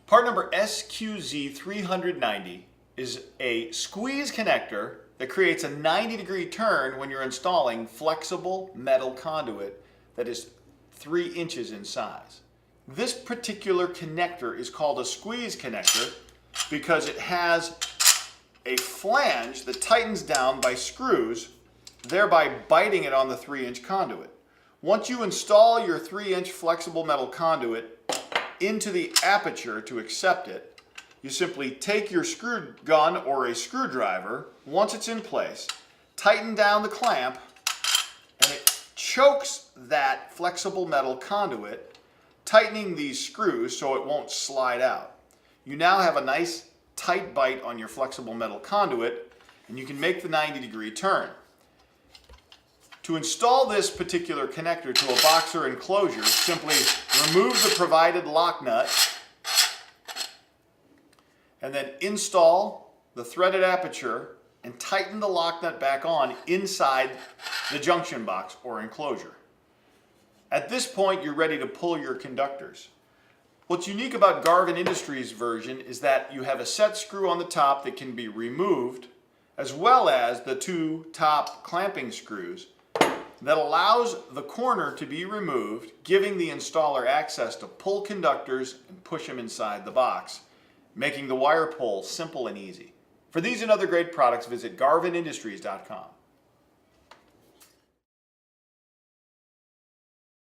Part number SQZ-30090 is a squeeze connector that creates a 90-degree turn when you're installing flexible metal conduit that is 3 inches in size. This particular connector is called a squeeze connector because it has a flange that tightens down by screws, thereby biting it on the 3-inch conduit. Once you install your 3-inch flexible metal conduit into the aperture to accept it, you simply take your screw gun or a screwdriver. Once it's in place, tighten down the clamp and it chokes that flexible metal conduit, tightening these screws so it won't slide out. You now have a nice tight bite on your flexible metal conduit and you can make the 90-degree turn. To install this particular connector to a box or enclosure, simply remove the provided lock nut and then install the threaded aperture and tighten the lock nut back on inside the junction box or enclosure. At this point, you're ready to pull your conductors. What's unique about Garvin Industries version is that you have a set screw on the top that can be removed, as well as the 2 top clamping screws that allows the corner to be removed, giving the installer access to pull conductors and push them inside the box, making the wire pull simple and easy. For these and other great products, visit garvinindustries.com.